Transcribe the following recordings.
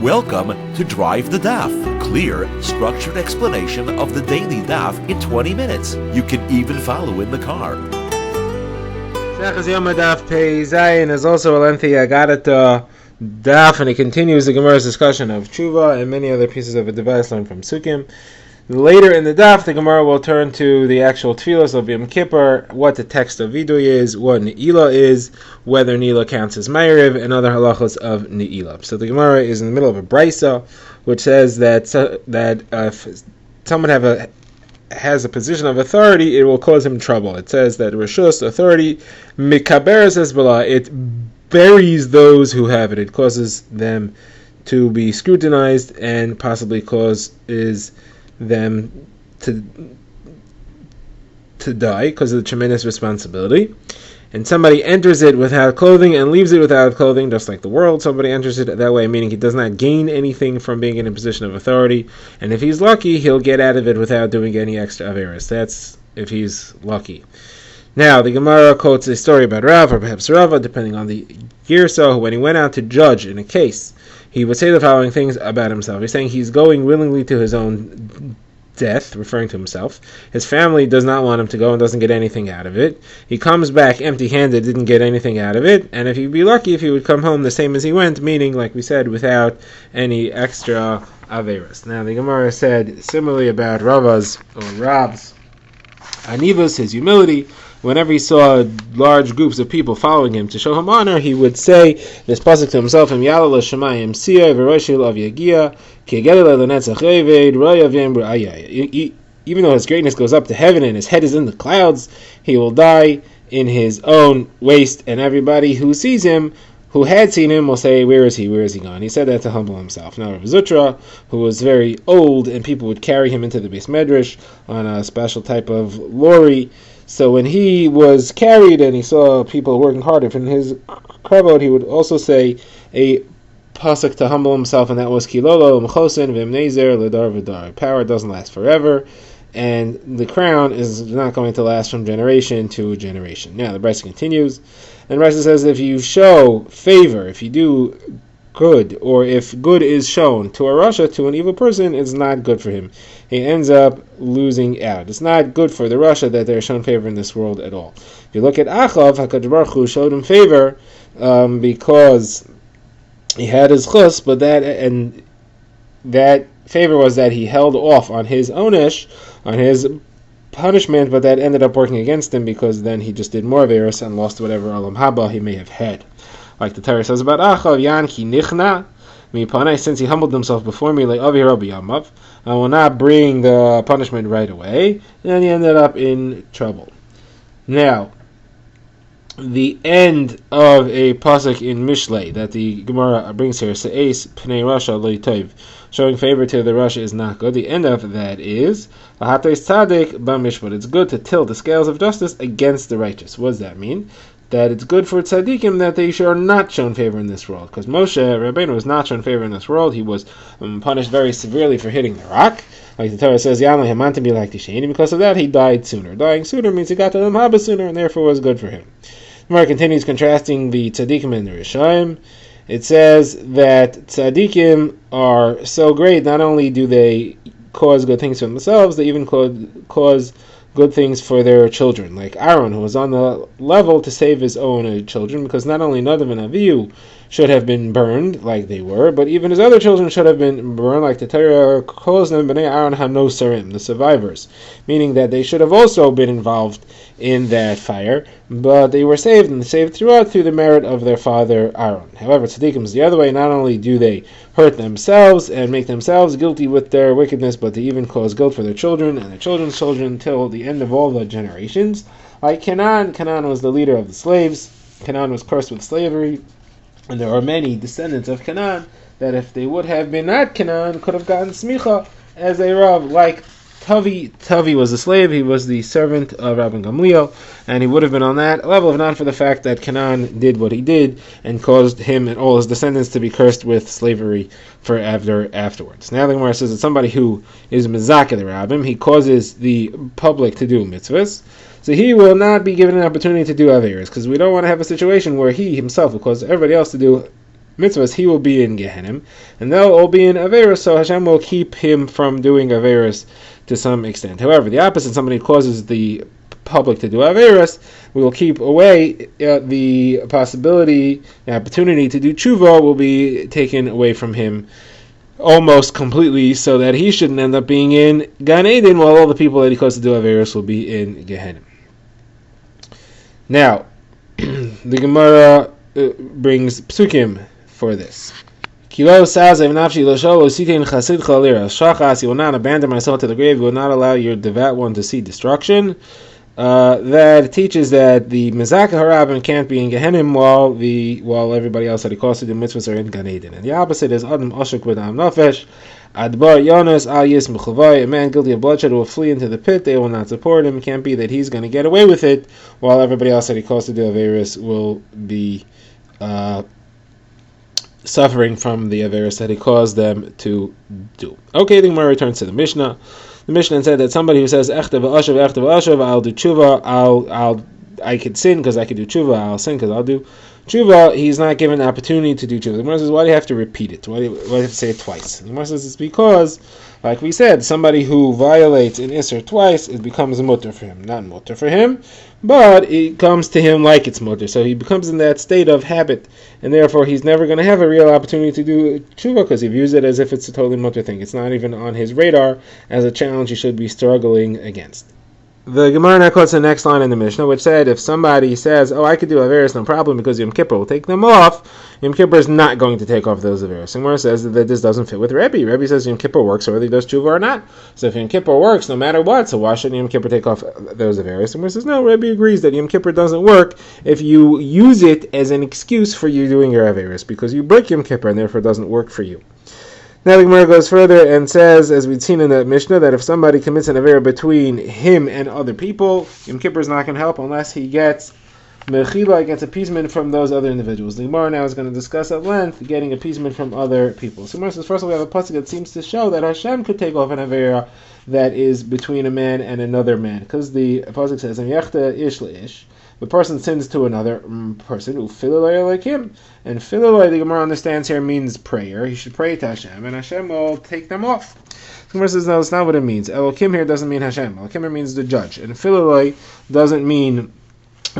Welcome to Drive the Daf. Clear, structured explanation of the daily Daf in 20 minutes. You can even follow in the car. Yoma Daf Pei Zayin is also a lengthy Agadata Daf, and it continues the Gemara's discussion of Tshuva and many other pieces of advice learned from Sukkim. Later in the Daf, the Gemara will turn to the actual Tfilos of Yom Kippur, what the text of Vidui is, what Ne'ilah is, whether Ne'ilah counts as Ma'ariv, and other halachos of Ne'ilah. So the Gemara is in the middle of a brisa, which says that if someone has a position of authority, it will cause him trouble. It says that Rishus, authority, Mikaberes Hezbollah, it buries those who have it. It causes them to be scrutinized and possibly causes them to die because of the tremendous responsibility. And somebody enters it without clothing and leaves it without clothing, just like the world. Somebody enters it that way, meaning he does not gain anything from being in a position of authority. And if he's lucky, he'll get out of it without doing any extra averis. That's if he's lucky. Now, the Gemara quotes a story about Rav, or perhaps Rava, depending on the Girsa, when he went out to judge in a case, he would say the following things about himself. He's saying he's going willingly to his own death, referring to himself. His family does not want him to go and doesn't get anything out of it. He comes back empty-handed, didn't get anything out of it. And if he'd be lucky, if he would come home the same as he went, meaning, like we said, without any extra averis. Now, the Gemara said similarly about Rav's Anivus, his humility. Whenever he saw large groups of people following him to show him honor, he would say this pasuk to himself: "Im yalal shemayim siya v'roshil av yagia ki yagel lenetzach eved royav yembru." Even though his greatness goes up to heaven and his head is in the clouds, he will die in his own waste, and everybody who sees him, who had seen him, will say, "Where is he? Where is he gone?" He said that to humble himself. Now, Rav Zutra, who was very old, and people would carry him into the Beis Medrash on a special type of lorry. So when he was carried and he saw people working harder in his kavod, he would also say a pasuk to humble himself, and that was Kilolo Mchosen V'Mnezer Ledar V'Dar. Power doesn't last forever, and the crown is not going to last from generation to generation. Now the Brisa continues, and the Brisa says if you show favor, if you do good, or if good is shown to a rasha, to an evil person, it's not good for him. He ends up losing out. It's not good for the rasha that they're shown favor in this world at all. If you look at Achav, HaKadosh Baruch Hu showed him favor because he had his chus, but that favor was that he held off on his onesh, on his punishment, but that ended up working against him because then he just did more averis and lost whatever alam haba he may have had. Like the Torah says about Achav, Yan ki nichna mipanai, since he humbled himself before me, like Avi Rabbi Yamav, I will not bring the punishment right away. And then he ended up in trouble. Now, the end of a pasuk in Mishlei that the Gemara brings here, Se'es Pnei Rasha Lo Tov, showing favor to the Rasha is not good. The end of that is Lahates Tzaddik B'Mishpat. It's good to tilt the scales of justice against the righteous. What does that mean? That it's good for tzaddikim that they are not shown favor in this world. Because Moshe Rabbeinu was not shown favor in this world. He was punished very severely for hitting the rock. Like the Torah says, Yamla Haman be like Tishain. And because of that, he died sooner. Dying sooner means he got to the Haba sooner, and therefore was good for him. The Gemara continues contrasting the tzaddikim and the Rishaim. It says that tzaddikim are so great, not only do they cause good things for themselves, they even cause good things for their children, like Aaron, who was on the level to save his own children, because not only Nadav and Avihu should have been burned like they were, but even his other children should have been burned, like the Torah calls them Bnei Aaron Hanosarim, the survivors, meaning that they should have also been involved in that fire, but they were saved, and saved throughout through the merit of their father Aaron. However, tzaddikim is the other way. Not only do they hurt themselves and make themselves guilty with their wickedness, but they even cause guilt for their children and their children's children until the end of all the generations. Like Canaan was the leader of the slaves. Canaan was cursed with slavery, and there are many descendants of Canaan that if they would have been not Canaan, could have gotten smicha as a Rav, like Tavi was a slave. He was the servant of Rabbi Gamliel, and he would have been on that level if not for the fact that Canaan did what he did and caused him and all his descendants to be cursed with slavery forever afterwards. Now the Gemara says that somebody who is mezakeh the rabbim, he causes the public to do mitzvahs, so he will not be given an opportunity to do averis, because we don't want to have a situation where he himself will cause everybody else to do mitzvahs, he will be in Gehenim, and they'll all be in Averis, so Hashem will keep him from doing Averis to some extent. However, the opposite, somebody causes the public to do Averis, we will keep away the possibility, the opportunity to do tshuva will be taken away from him almost completely, so that he shouldn't end up being in Gan Eden, while all the people that he caused to do Averis will be in Gehenim. Now, the Gemara brings psukim for this. Kilo says, "Nafshi l'shol ositin chasidcha lira shachas." You will not abandon myself to the grave. You will not allow your devout one to see destruction. That teaches that the Mezaka Harabim can't be in Gehenim while everybody else that he calls to do mitzvahs are in Gan Eden. And the opposite is Adam Ashuk with Am Nafesh. Adbar Yonas Al Yis Mechavai, a man guilty of bloodshed will flee into the pit. They will not support him. It can't be that he's going to get away with it while everybody else that he calls to do Averis will be suffering from the Averis that he caused them to do. Okay, the Gemara returns to the Mishnah. The Mishnah said that somebody who says Echta v'ashav, I'll do tshuva, I could sin because I could do tshuva, I'll sin because I'll do tshuva, he's not given an opportunity to do tshuva. The Gemara says, why do you have to repeat it? Why do you have to say it twice? The Gemara says it's because, like we said, somebody who violates an Isser twice, it becomes a mutter for him. Not mutter for him, but it comes to him like it's mutter. So he becomes in that state of habit, and therefore he's never going to have a real opportunity to do tshuva because he views it as if it's a totally mutter thing. It's not even on his radar as a challenge he should be struggling against. The Gemara now quotes the next line in the Mishnah, which said, if somebody says, I could do Averis, no problem, because Yom Kippur will take them off, Yom Kippur is not going to take off those Averis. The Gemara says that this doesn't fit with Rebbe. Rebbe says Yom Kippur works whether he does tshuva or not. So if Yom Kippur works, no matter what, so why shouldn't Yom Kippur take off those Averis? The Gemara says, no, Rebbe agrees that Yom Kippur doesn't work if you use it as an excuse for you doing your Averis, because you break Yom Kippur and therefore it doesn't work for you. Now the Gemara goes further and says, as we've seen in the Mishnah, that if somebody commits an Avera between him and other people, Yom Kippur is not going to help unless he gets Mechila, gets appeasement from those other individuals. The Gemara now is going to discuss at length getting appeasement from other people. So Gemara says, first of all, we have a pasuk that seems to show that Hashem could take off an Avera that is between a man and another man. Because the pasuk says, Yechta ish le'ish, the person sins to another person, ufilulay like him. And filulay, the Gemara understands here, means prayer. He should pray to Hashem, and Hashem will take them off. The Gemara says, no, that's not what it means. Elokim here doesn't mean Hashem. Elokim here means the judge. And filulay doesn't mean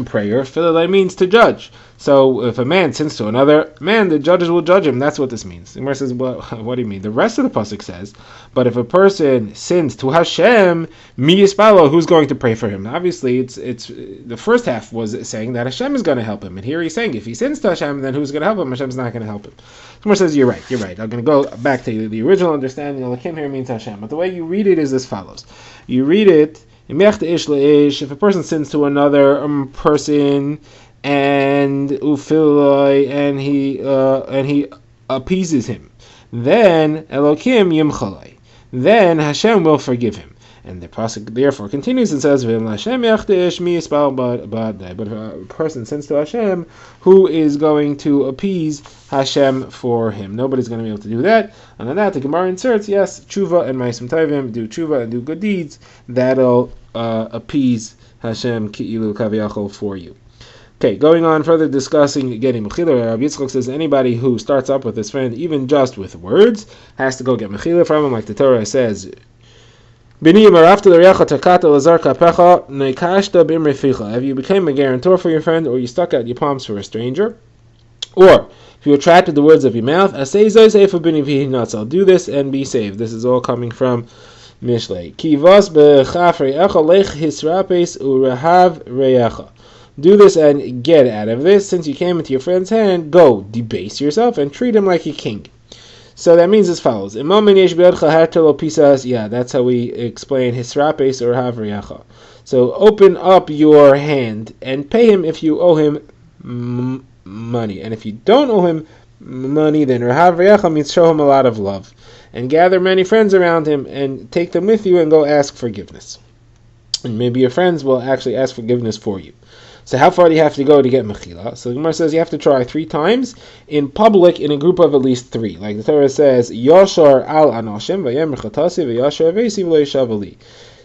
prayer. Filulay means to judge. So if a man sins to another man, the judges will judge him. That's what this means. The Gemara says, well, what do you mean? The rest of the pasuk says, but if a person sins to Hashem, mi yispalo, who's going to pray for him? Obviously, it's the first half was saying that Hashem is going to help him, and here he's saying if he sins to Hashem, then who's going to help him? Hashem's not going to help him. The Gemara says, you're right. I'm going to go back to the original understanding. Elokim here means Hashem, but the way you read it is as follows. You read it, if a person sins to another person, and ufiloi, and he appeases him, then Elokim yimchalai, then Hashem will forgive him. And the pasuk therefore continues and says, Hashem yachdish mi yispal ba'dai. But if a person sins to Hashem, who is going to appease Hashem for him? Nobody's going to be able to do that. And on that, the Gemara inserts, yes, tshuva and ma'asim tovim, do tshuva and do good deeds, that'll appease Hashem ki'ilu kaviyachol for you. Okay, going on further discussing getting mechila. Rabbi Yitzchak says anybody who starts up with his friend, even just with words, has to go get mechila from him, like the Torah says. Have you become a guarantor for your friend, or you stuck out your palms for a stranger? Or, if you attracted the words of your mouth, I'll do this and be saved. This is all coming from Mishlei. Do this and get out of this. Since you came into your friend's hand, go debase yourself and treat him like a king. So that means as follows. Yeah, that's how we explain hisrapes or havriyacha. So open up your hand and pay him if you owe him money. And if you don't owe him money, then havriyacha means show him a lot of love. And gather many friends around him and take them with you and go ask forgiveness. And maybe your friends will actually ask forgiveness for you. So how far do you have to go to get mechila? So the Gemara says you have to try 3 times in public in a group of at least 3. Like the Torah says, Yashar al anoshim v'yem rechatasi v'yashar v'esiv lo yishavali.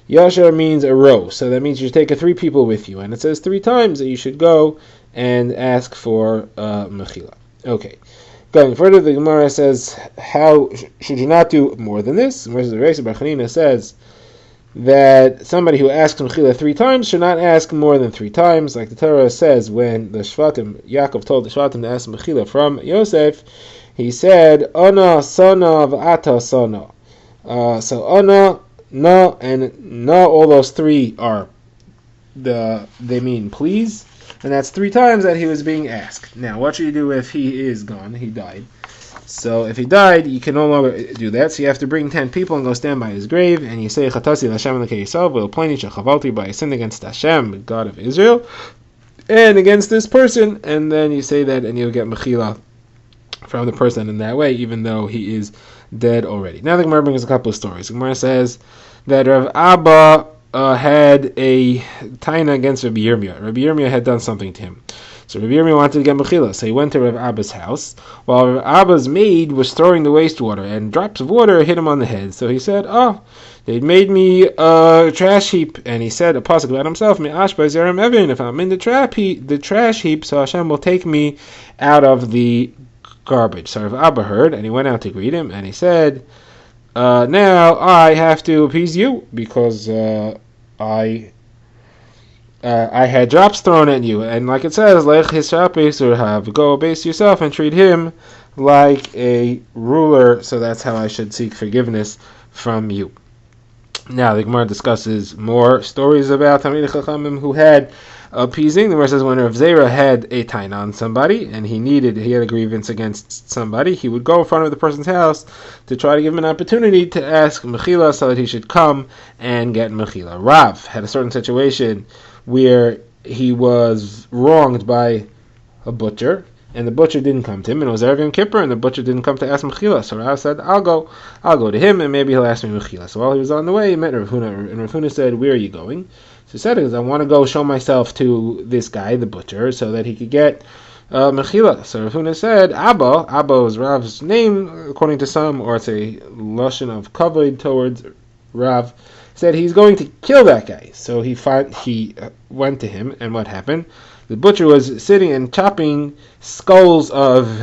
Yashar means a row, so that means you should take 3 people with you. And it says 3 times that you should go and ask for mechila. Okay. Going further, the Gemara says, how should you not do more than this? Whereas the Reis Bar Chanina says that somebody who asks Mechila 3 times should not ask more than 3 times. Like the Torah says, when the Shvatim, Yaakov told the Shvatim to ask Mechila from Yosef, he said, Ana, Sana, V'ata, Sana. So Ana, Na, and Na, all those 3 are, they mean please. And that's 3 times that he was being asked. Now, what should you do if he is gone? He died. So if he died, you can no longer do that. So you have to bring 10 people and go stand by his grave, and you say, Chatasi Hashem l'kei Yisrael, v'ilpleni shechavalti, by a sin against Hashem, God of Israel, and against this person. And then you say that, and you'll get mechila from the person in that way, even though he is dead already. Now the Gemara brings a couple of stories. The Gemara says that Rav Abba had a taina against Rabbi Yirmiyah. Rabbi Yirmiyah had done something to him. So Rabbi Yirmiyah wanted to get mechila, so he went to Rav Abba's house, while Rav Abba's maid was throwing the wastewater, and drops of water hit him on the head. So he said, they made me a trash heap, and he said a pasuk about himself, Me'ash b'zerem evin, if I'm in the trash heap, so Hashem will take me out of the garbage. So Rav Abba heard, and he went out to greet him, and he said, now I have to appease you, because I had drops thrown at you, and like it says, go base yourself and treat him like a ruler, so that's how I should seek forgiveness from you. Now the Gemara discusses more stories about Talmidei Chachamim who had appeasing. The Gemara says when Rav Zera had a taina on somebody, and he had a grievance against somebody, he would go in front of the person's house to try to give him an opportunity to ask mechila so that he should come and get mechila. Rav had a certain situation where he was wronged by a butcher, and the butcher didn't come to him, and it was Erev Yom Kippur, and the butcher didn't come to ask mechila. So Rav said, I'll go to him, and maybe he'll ask me mechila. So while he was on the way, he met Rav Huna, and Rav Huna said, where are you going? So he said, because I want to go show myself to this guy, the butcher, so that he could get mechila. So Rav Huna said, Abba is Rav's name, according to some, or it's a lashon of kavod towards Rav, said he's going to kill that guy. So he went to him, and what happened? The butcher was sitting and chopping skulls of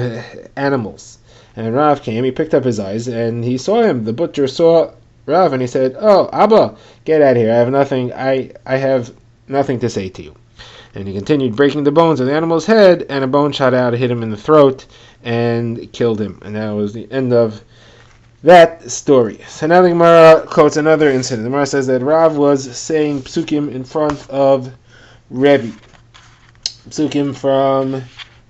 animals. And Rav came, he picked up his eyes, and he saw him. The butcher saw Rav, and he said, Abba, get out of here. I have nothing to say to you. And he continued breaking the bones of the animal's head, and a bone shot out, hit him in the throat, and killed him. And that was the end of that story. So now the Gemara quotes another incident. The Gemara says that Rav was saying psukim in front of Rebbe. Psukim from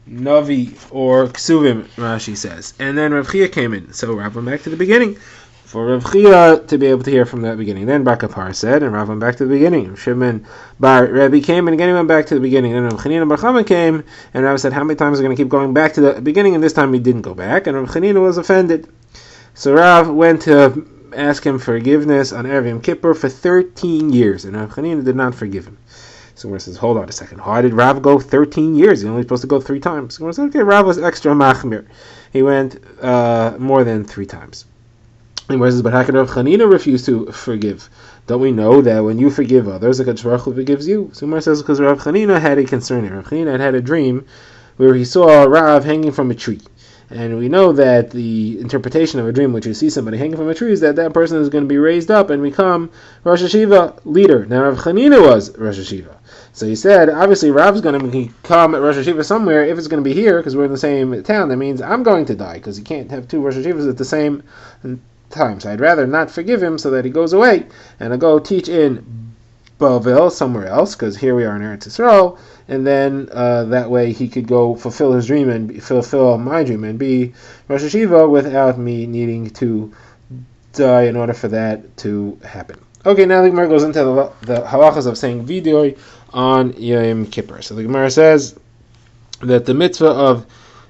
Novi or Ksuvim, Rashi says. And then Rav Chia came in. So Rav went back to the beginning for Rav Chia to be able to hear from that beginning. Then Bar Kapar said, and Rav went back to the beginning. Shimon Bar Rebbe came, and again he went back to the beginning. And Rav Chanina Bar Chama came, and Rav said, how many times are we going to keep going back to the beginning? And this time he didn't go back, and Rav Chanina was offended. So Rav went to ask him forgiveness on Erev Yom Kippur for 13 years, and Rav Chanina did not forgive him. So Gemara says, hold on a second. Why did Rav go 13 years? He's only supposed to go 3 times. Gemara says, okay, Rav was extra machmir. He went more than 3 times. And Gemara says, but how could Rav Chanina refuse to forgive? Don't we know that when you forgive others, the Kadosh Baruch Hu forgives you? So Gemara says, because Rav Chanina had a concern here. Rav Chanina had a dream where he saw Rav hanging from a tree. And we know that the interpretation of a dream, which you see somebody hanging from a tree, is that that person is going to be raised up and become Rosh Hashiva leader. Now Rav Chanina was Rosh Hashiva. So he said, obviously Rav's going to become Rosh Hashiva somewhere. If it's going to be here, because we're in the same town, that means I'm going to die, because you can't have 2 Rosh Hashivas at the same time. So I'd rather not forgive him so that he goes away, and I'll go teach in Bavel, somewhere else, because here we are in Eretz Yisrael, and then that way he could go fulfill his dream and fulfill my dream and be Rosh Hashiva without me needing to die in order for that to happen. Okay, now the Gemara goes into the halachas of saying vidui on Yom Kippur. So the Gemara says that the mitzvah of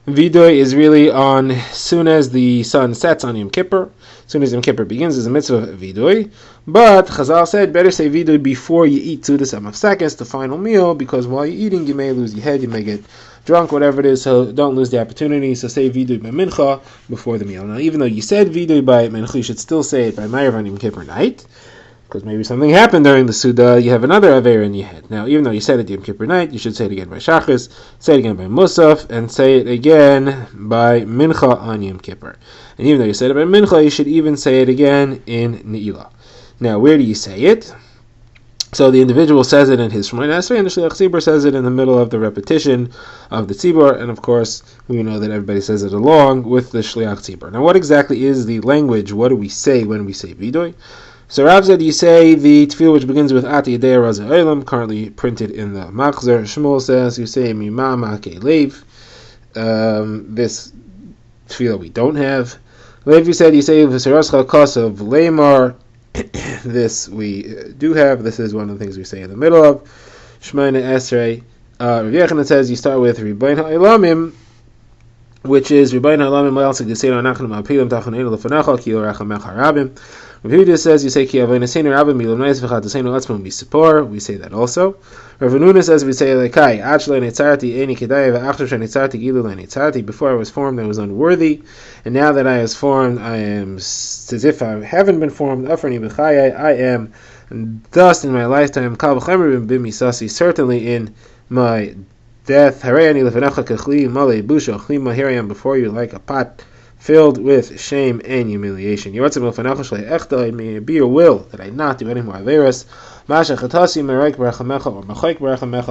vidui is really on soon as the sun sets on Yom Kippur. As soon as Yom Kippur begins, is a mitzvah of vidui. But Chazal said, better say vidui before you eat Sudas HaMafsekes, the final meal, because while you're eating, you may lose your head, you may get drunk, whatever it is, so don't lose the opportunity. So say vidui by mincha before the meal. Now, even though you said vidui by mincha, you should still say it by Ma'ariv on Yom Kippur night. because maybe something happened during the Suda, you have another Aveira in your head. Now, even though you said it Yom Kippur night, you should say it again by Shachris, say it again by Musaf, and say it again by Mincha on Yom Kippur. And even though you said it by Mincha, you should even say it again in Ne'ilah. Now, where do you say it? So the individual says it in his Shemona Esrei, and the Shliach Tzibur says it in the middle of the repetition of the Tzibur, and of course, we know that everybody says it along with the Shliach Tzibur. Now, what exactly is the language? What do we say when we say Vidoy? So Rav said you say the tefillah which begins with Ati Yedei Raza Olam, currently printed in the Machzer. Shmuel says you say Mima Make Lev. This tefillah we don't have. Levi said you say V'Serascha Kosav Leimar. This we do have. This is one of the things we say in the middle of Shemona Esrei. Rav Yochanan says you start with Ribayin Ha'olamim, which is Ribayin Ha'olamim Le'alsik D'Seinu Anachnu Ma'apilim Tachaneinu L'Fanecha Ki Yorachamech Harabim. Rav Yehuda says you say Ki Avoneseinu Rabim Milam Nais V'Chataseinu Atzmon B'Sipor. We say that also. Rav Nuna says we say Lekai Ach Le'Nitzarti Eini Kedai V'Achtur She'Nitzarti Gilu Le'Nitzarti. Before I was formed, I was unworthy, and now that I was formed, I am as if I haven't been formed. Afrani B'Chayai, I am dust in my lifetime. Kal V'Chemer B'Misasi, certainly in my death. Harayani L'Fanecha Kechli Malei Busha Chlima. Here I am before you like a pot filled with shame and humiliation. May it be your will that I not do any more averas.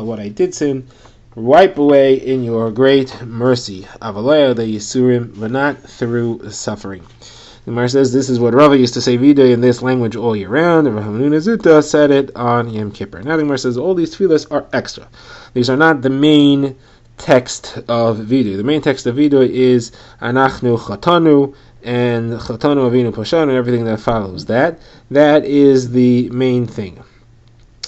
What I did sin, wipe away in your great mercy. But not through suffering. The Gemara says this is what Rava used to say Vidoy in this language all year round. Rav Hamnuna Zuta said it on Yom Kippur. Now the Gemara says all these tefillas are extra. These are not the main text of Vidoy. The main text of Vidoy is Anachnu Chatanu and Chatanu Avinu Poshanu and everything that follows that. That is the main thing.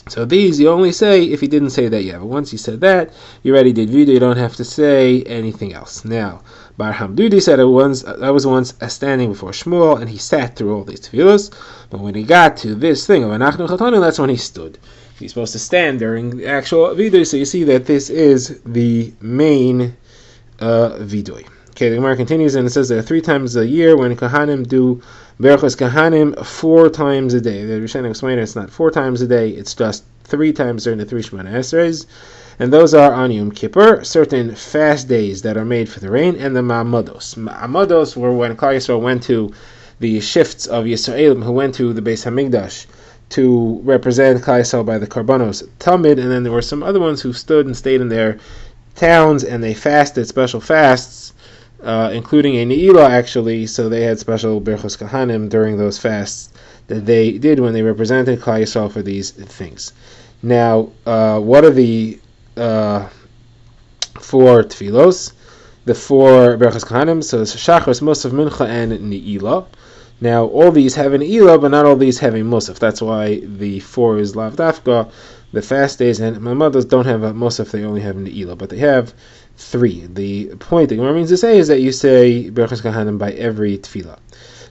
So these you only say if you didn't say that yet. But once you said that, you already did Vidoy. You don't have to say anything else. Now, Bar Hamdudi said I was once standing before Shmuel and he sat through all these tefillas. But when he got to this thing of Anachnu Chatanu, that's when he stood. He's supposed to stand during the actual Vidoy, so you see that this is the main Vidoy. Okay, the Gemara continues and it says there are 3 times a year when Kahanim do Berachos Kahanim 4 times a day. The Rishonim explain it's not 4 times a day, it's just 3 times during the 3 Shemona Esreis. And those are on Yom Kippur, certain fast days that are made for the rain, and the Ma'amados. Ma'amados were when Klal Yisrael went to the shifts of Yisraelim who went to the Beis HaMikdash to represent Klal Yisrael by the Karbanos Tamid, and then there were some other ones who stood and stayed in their towns and they fasted special fasts, including a Ne'ilah actually, so they had special Berachos Kahanim during those fasts that they did when they represented Klal Yisrael for these things. Now, what are the 4 tefillos? The 4 Berachos Kahanim, so it's Shachris, Musaf, Mincha, and Ne'ilah. Now, all these have an Elah, but not all these have a Musaf. That's why the 4 is Lav Dafka. The fast days and Mamados don't have a Musaf, they only have an Elah, but they have 3. The point the Gemara means to say is that you say Berachos Kahanim by every tefillah.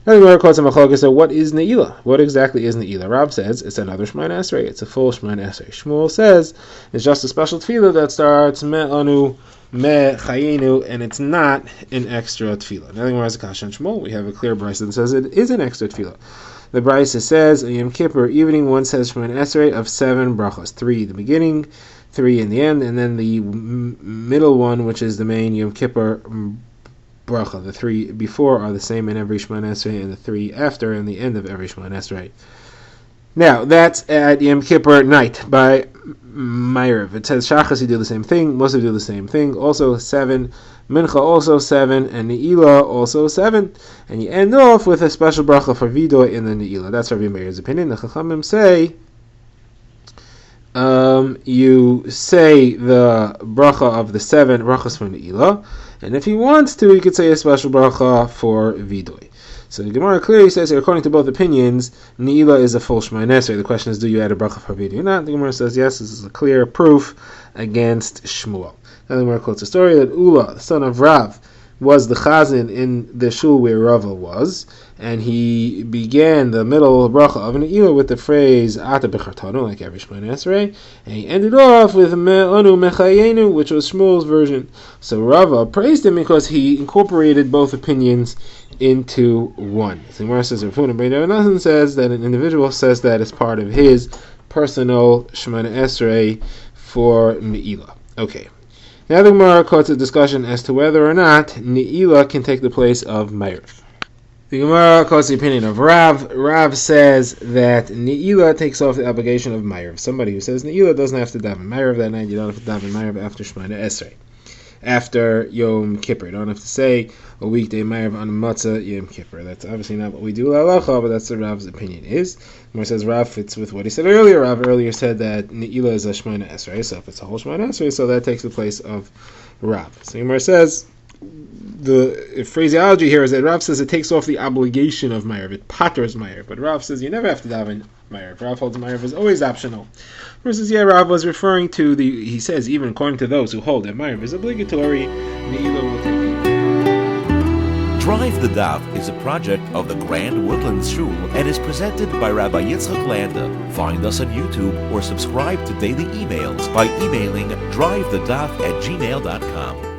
Now the Gemara calls him a chalak. So what is Ne'ilah? What exactly is Ne'ilah? Rab says it's another Shemona Esrei. It's a full Shemona Esrei. Shmuel says it's just a special tefillah that starts Me'anu Me Chayinu, and it's not an extra tefillah. Now the Gemara has a kasha on Shmuel. We have a clear brayso that says it is an extra tefillah. The brayso says on Yom Kippur evening one says Shemona Esrei of 7 brachos, 3 in the beginning, 3 in the end, and then the middle one, which is the main Yom Kippur bracha. The 3 before are the same in every Shemona Esrei, and the 3 after in the end of every Shemona Esrei. Now, that's at Yom Kippur night by Ma'ariv. It says Shachas, you do the same thing, Musaf do the same thing, also 7, Mincha also 7, and Ne'ilah also 7, and you end off with a special bracha for Vidoy in the Ne'ilah. That's Rabbi Meir's opinion. The Chachamim say you say the bracha of the 7 brachas for Ne'ilah, and if he wants to, he could say a special bracha for Vidoy. So the Gemara clearly says, according to both opinions, Ne'ilah is a full Shemona Esrei. The question is, do you add a bracha for Vidoy or not? The Gemara says, yes, this is a clear proof against Shmuel. Now the Gemara quotes a story that Ula, the son of Rav, was the chazan in the shul where Rava was, and he began the middle bracha of Ne'ilah with the phrase Ata B'chartanu, like every Shemona Esrei, and he ended off with Me'anu Mechayenu, which was Shmuel's version. So Rava praised him because he incorporated both opinions into one. So Gemara says Nothing says that an individual says that as part of his personal Shemona Esrei for Ne'ilah. Okay. Now the Gemara quotes a discussion as to whether or not Ne'ilah can take the place of Ma'ariv. The Gemara quotes the opinion of Rav. Rav says that Ne'ilah takes off the obligation of Ma'ariv. Somebody who says Ne'ilah doesn't have to daven Ma'ariv that night. You don't have to daven Ma'ariv after Shemona Esrei. After Yom Kippur. You don't have to say a weekday Ma'ariv on Matzah Yom Kippur. That's obviously not what we do L'Halacha, but that's what Rav's opinion is. Gemara says Rav fits with what he said earlier. Rav earlier said that Ne'ilah is a Shemona Esrei, so if it's a whole Shemona Esrei, so that takes the place of Rav. So Gemara says the phraseology here is that Rav says it takes off the obligation of Ma'ariv, it patters Ma'ariv, but Rav says you never have to daven Ma'ariv. Rav holds Ma'ariv is always optional. Rav says, Rav was referring to he says, even according to those who hold that Ma'ariv is obligatory, Ne'ilah will take it. Drive the Daf is a project of the Grand Woodlands Shul and is presented by Rabbi Yitzchak Landa. Find us on YouTube or subscribe to daily emails by emailing drivethedaf@gmail.com.